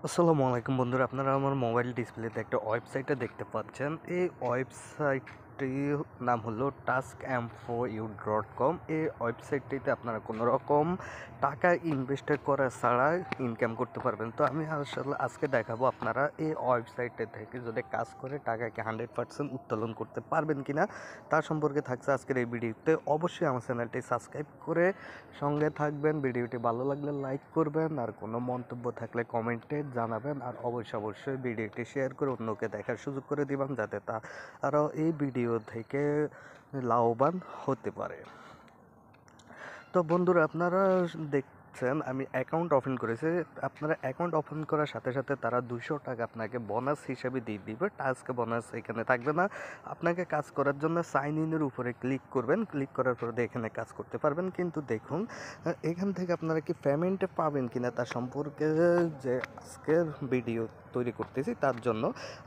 আসসালামু আলাইকুম বন্ধুরা, আপনারা আমার মোবাইল ডিসপ্লেতে একটা ওয়েবসাইটে দেখতে পাচ্ছেন। এই ওয়েবসাইটটির নাম হলো taskm4u.com। এই ওয়েবসাইটটিতে আপনারা কোনো রকম টাকা ইনভেস্ট করা ছাড়া ইনকাম করতে পারবেন। তো আমি আসলে আজকে দেখাবো আপনারা এই ওয়েবসাইটে থেকে যদি কাজ করে টাকাকে 100% উত্তোলন করতে পারবেন কিনা, তার সম্পর্কে থাকছে আজকের এই ভিডিওতে। অবশ্যই আমার চ্যানেলটি সাবস্ক্রাইব করে সঙ্গে থাকবেন। ভিডিওটি ভালো লাগলে লাইক করবেন, আর কোনো মন্তব্য থাকলে কমেন্টে জানাবেন, আর অবশ্যই ভিডিওটি শেয়ার করে অন্যকে দেখার সুযোগ করে দিবেন, যাতে তারাও এই ভিডিও থেকে লাভবান হতে পারে। তো বন্ধুরা, আপনারা দেখছেন আমি অ্যাকাউন্ট ওপেন করেছি। আপনারা অ্যাকাউন্ট ওপেন করার সাথে সাথে তারা 200 টাকা আপনাকে বোনাস হিসেবে দিয়ে দিবে। টাস্ক বোনাস এখানে থাকবে না। আপনাকে কাজ করার জন্য সাইন ইনের উপরে ক্লিক করবেন। ক্লিক করার পরে এখানে কাজ করতে পারবেন। কিন্তু দেখুন, এখান থেকে আপনারা কি পেমেন্ট পাবেন কিনা তার সম্পর্কে যে আজকের ভিডিও তৈরি করতেছি, তার জন্য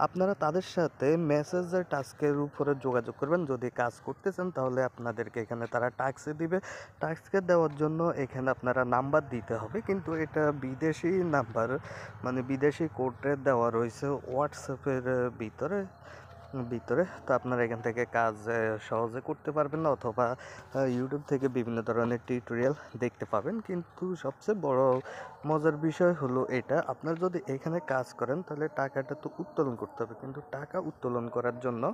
আপনারা তাদের সাথে মেসেজের টাস্কের উপরে যোগাযোগ করবেন। যদি কাজ করতে চান তাহলে আপনাদেরকে এখানে তারা টাস্ক দিবে। টাস্ক দেওয়ার জন্য এখানে আপনারা নাম্বার দিতে হবে, কিন্তু এটা বিদেশি নাম্বার, মানে বিদেশি কোডে দেওয়া রয়েছে হোয়াটসঅ্যাপের ভিতরে ভিতরে তো আপনারা এখান থেকে কাজ সহজে করতে পারবেন না, অথবা ইউটিউব থেকে বিভিন্ন ধরনের টিউটোরিয়াল দেখতে পাবেন। কিন্তু সবচেয়ে বড় মজার বিষয় হলো এটা, আপনারা যদি এখানে কাজ করেন তাহলে টাকাটা তো উত্তোলন করতে হবে, কিন্তু টাকা উত্তোলন করার জন্য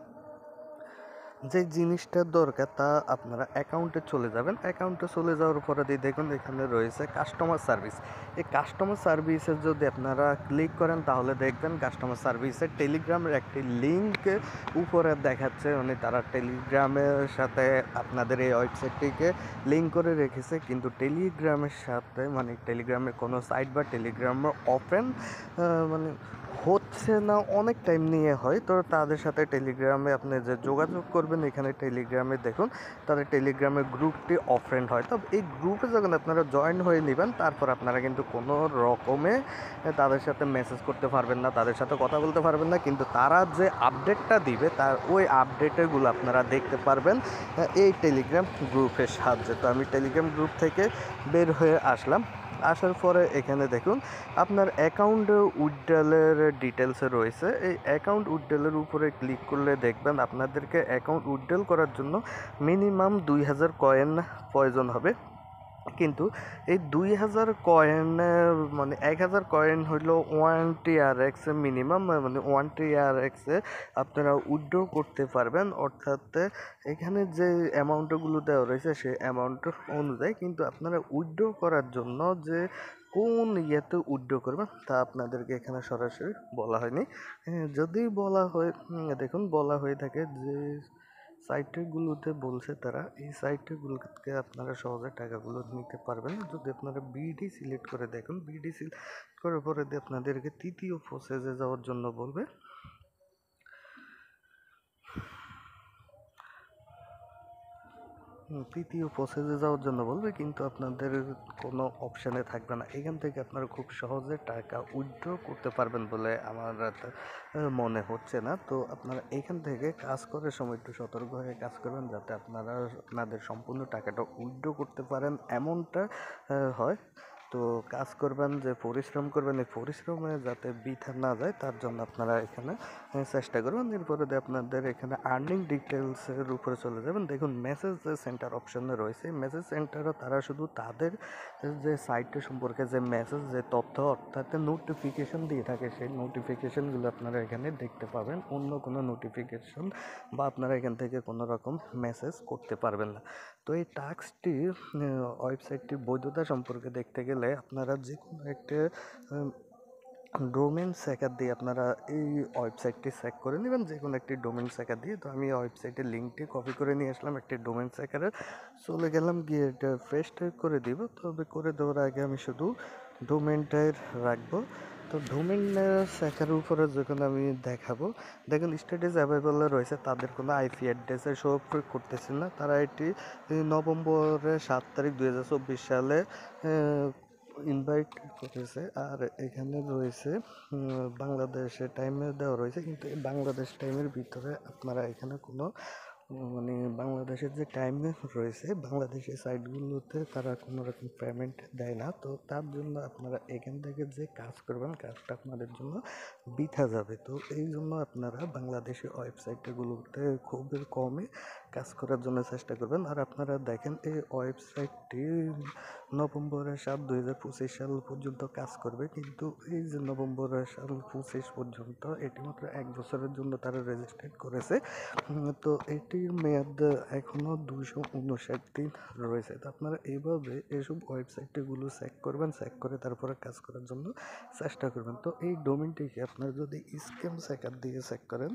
যে জিনিসটা দরকার তা আপনারা অ্যাকাউন্টে চলে যাবেন। অ্যাকাউন্টে চলে যাওয়ার পরে দেখুন এখানে রয়েছে কাস্টমার সার্ভিস। এই কাস্টমার সার্ভিসে যদি আপনারা ক্লিক করেন তাহলে দেখবেন কাস্টমার সার্ভিসের টেলিগ্রামের একটি লিঙ্ক উপরে দেখাচ্ছে, মানে তারা টেলিগ্রামের সাথে আপনাদের এই ওয়েবসাইটটিকে লিঙ্ক করে রেখেছে। কিন্তু টেলিগ্রামের সাথে, মানে টেলিগ্রামের কোনো সাইট বা টেলিগ্রামের ওপেন মানে হচ্ছে না, অনেক টাইম নিয়ে হয়। তো তাদের সাথে টেলিগ্রামে আপনি যে যোগাযোগ করবেন, এখানে টেলিগ্রামে দেখুন তাদের টেলিগ্রামের গ্রুপটি অফ্রেন্ড হয়। তো এই গ্রুপে যখন আপনারা জয়েন হয়ে নেবেন, তারপর আপনারা কিন্তু কোনো রকমে তাদের সাথে মেসেজ করতে পারবেন না, তাদের সাথে কথা বলতে পারবেন না, কিন্তু তারা যে আপডেটটা দিবে তার ওই আপডেটগুলো আপনারা দেখতে পারবেন এই টেলিগ্রাম গ্রুপের সাহায্যে। তো আমি টেলিগ্রাম গ্রুপ থেকে বের হয়ে আসলাম। আসার পরে এখানে দেখুন আপনার অ্যাকাউন্ট উইথড্রলের ডিটেলসে রয়েছে। এই অ্যাকাউন্ট উইথড্রলের উপরে ক্লিক করলে দেখবেন আপনাদেরকে অ্যাকাউন্ট উইথড্রল করার জন্য মিনিমাম 2000 কয়েন প্রয়োজন হবে। কিন্তু এই 2000 কয়েনে, মানে 1000 কয়েন হইল 1 TRX মিনিমাম, মানে 1 TRX আপনারা উইথড্র করতে পারবেন। অর্থাৎ এখানে যে অ্যামাউন্টগুলো দেওয়া রয়েছে সেই অ্যামাউন্ট অনুযায়ী, কিন্তু আপনারা উইথড্র করার জন্য যে কোন ইয়েতে উইথড্র করবেন তা আপনাদেরকে এখানে সরাসরি বলা হয়নি। যদি বলা হয়, দেখুন বলা হয়ে থাকে যে সাইটগুলোতে বলছে তারা, এই সাইটগুলোকে আপনারা সহজে টাকাগুলো নিতে পারবেন না। যদি আপনারা বিডি সিলেক্ট করে দেখুন, বিডি সিলেক্ট করার পরে আপনাদেরকে তৃতীয় প্রসেসে যাওয়ার জন্য বলবে। তৃতীয় প্রসেসে যাওয়ার জন্য বলবে, কিন্তু আপনাদের কোনো অপশানে থাকবে না। এখান থেকে আপনারা খুব সহজে টাকা উইথড্র করতে পারবেন বলে আমার মনে হচ্ছে না। তো আপনারা এখান থেকে কাজ করার সময় একটু সতর্ক হয়ে কাজ করবেন, যাতে আপনারা আপনাদের সম্পূর্ণ টাকাটা উইথড্র করতে পারেন এমনটা হয়। তো কাজ করবেন, যে পরিশ্রম করবেন, এই পরিশ্রমে যাতে বৃথা না যায় তার জন্য আপনারা এখানে চেষ্টা করবেন। এরপরে আপনাদের এখানে আর্নিং ডিটেলসের উপরে চলে যাবেন। দেখুন মেসেজ সেন্টার অপশনে রয়েছে। মেসেজ সেন্টারও তারা শুধু তাদের যে সাইটটা সম্পর্কে যে মেসেজ, যে তথ্য, অর্থাৎ নোটিফিকেশন দিয়ে থাকে, সেই নোটিফিকেশনগুলো আপনারা এখানে দেখতে পাবেন। অন্য কোনো নোটিফিকেশন বা আপনারা এখান থেকে কোনো রকম মেসেজ করতে পারবেন না। তো এই টাস্কটি ওয়েবসাইটটির বৈধতা সম্পর্কে দেখতে গেলে আপনারা যে কোনো একটা ডোমেন সেকার দিয়ে আপনারা এই ওয়েবসাইটটি চেক করে নেবেন, যে কোনো একটি ডোমেন সেকার দিয়ে। তো আমি ওয়েবসাইটের লিঙ্কটি কপি করে নিয়ে আসলাম, একটি ডোমেন সেকারে চলে গেলাম, গিয়ে এটা পেস্ট করে দিব। তবে করে দেওয়ার আগে আমি শুধু ডোমেনটাই রাখবো। তো ডোমেন সেকারের উপরে যখন আমি দেখাবো, দেখুন স্ট্যাটাস অ্যাভেলেবল রয়েছে, তাদের কোনো আইপি অ্যাড্রেসে শো করতেছে না। তারা এটি নভেম্বরের 7 তারিখ 2024 সালে ইনভাইট করেছে। আর এখানে রয়েছে বাংলাদেশের টাইমে দেওয়া রয়েছে, কিন্তু এই বাংলাদেশ টাইমের ভিতরে আপনারা এখানে কোনো মানে বাংলাদেশের যে টাইম রয়েছে, বাংলাদেশের সাইটগুলোতে তারা কোনো রকম পেমেন্ট দেয় না। তো তার জন্য আপনারা এখান থেকে যে কাজ করবেন, কাজটা আপনাদের জন্য বৃথা যাবে। তো এই জন্য আপনারা বাংলাদেশের ওয়েবসাইটগুলোতে খুবই কমে কাজ করার জন্য চেষ্টা করবেন। আর আপনারা দেখেন এই ওয়েবসাইটটি নভেম্বরের 7 2025 সাল পর্যন্ত কাজ করবে, কিন্তু এই যে নভেম্বরের সাল 25 পর্যন্ত এটি মাত্র 1 বছরের জন্য তারা রেজিস্ট্রেট করেছে। তো এটির মেয়াদ এখনও 259 দিন রয়েছে। তো আপনারা এইভাবে এসব ওয়েবসাইটগুলো চেক করবেন, চেক করে তারপরে কাজ করার জন্য চেষ্টা করবেন। তো এই ডোমেনটিকে আপনারা যদি স্ক্যাম চেকার দিয়ে চেক করেন,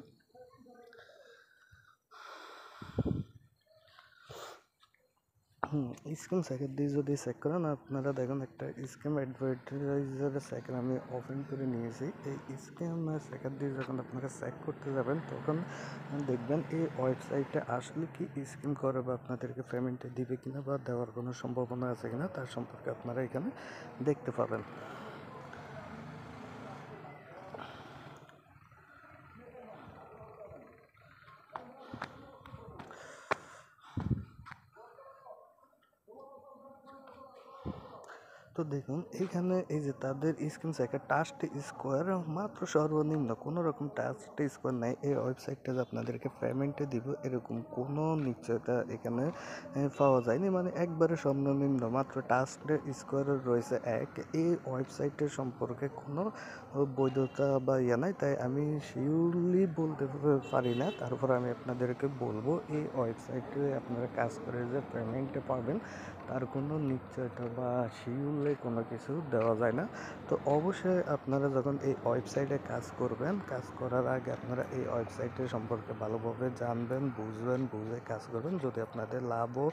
স্ক্যাম চেকার দিয়ে যদি চেক করেন, আপনারা দেখুন একটা স্ক্যাম অ্যাডভার্টাইজারের চেকার আমি ওপেন করে নিয়েছি। এই স্ক্যাম চেকার দিয়ে যখন আপনারা চেক করতে যাবেন, তখন দেখবেন এই ওয়েবসাইটে আসলে কি স্ক্যাম করে বা আপনাদেরকে পেমেন্ট দিবে কিনা বা দেওয়ার কোনো সম্ভাবনা আছে কিনা, তার সম্পর্কে আপনারা এখানে দেখতে পাবেন। তো দেখুন এইখানে এই যে তাদের স্ক্রিন চেকার টাস্ট স্কোয়ার মাত্র সর্বনিম্ন কোনো রকম টাস্ট স্কোয়ার নাই। এই ওয়েবসাইটটা যে আপনাদেরকে পেমেন্টে দিব এরকম কোনো নিশ্চয়তা এখানে পাওয়া যায়নি। মানে একবারে সর্বনিম্ন মাত্র টাস্ট স্কোয়ার রয়েছে 1। এই ওয়েবসাইটের সম্পর্কে কোনো বৈধতা বা ইয়ে নাই, তাই আমি শিওরলি বলতে পারি না। তারপর আমি আপনাদেরকে বলবো এই ওয়েবসাইটে আপনারা কাজ করে যে পেমেন্টে পাবেন তার কোনো নিশ্চয়তা বা শিওরলি কোনো কিছু দেওয়া যায় না। তো অবশ্যই আপনারা যখন এই ওয়েবসাইটে কাজ করবেন, কাজ করার আগে আপনারা এই ওয়েবসাইটের সম্পর্কে ভালোভাবে জানবেন, বুঝবেন, বুঝে কাজ করবেন। যদি আপনাদের লাভও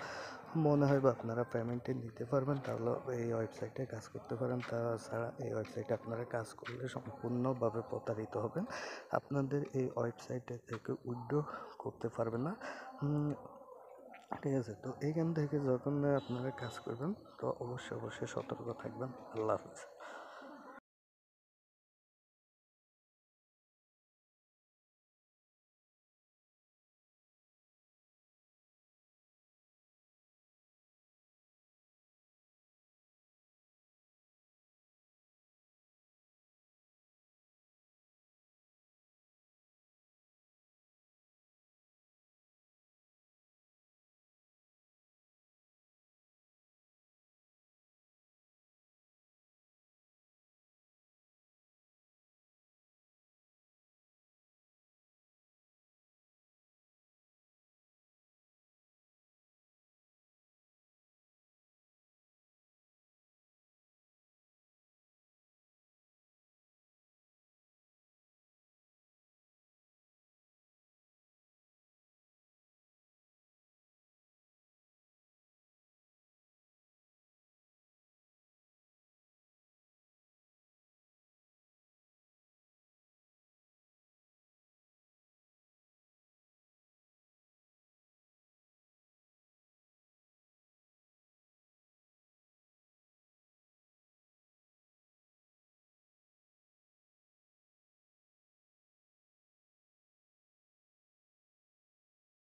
মনে হয় বা আপনারা পেমেন্টে নিতে পারবেন, তাহলে এই ওয়েবসাইটে কাজ করতে পারেন। তাছাড়া এই ওয়েবসাইটে আপনারা কাজ করলে সম্পূর্ণভাবে প্রতারিত হবেন, আপনাদের এই ওয়েবসাইটে থেকে উইথড্র করতে পারবেন না। ঠিক আছে, তো এইখান থেকে যখন আপনারা কাজ করবেন তো অবশ্যই সতর্ক থাকবেন। আল্লাহ হাফেজ।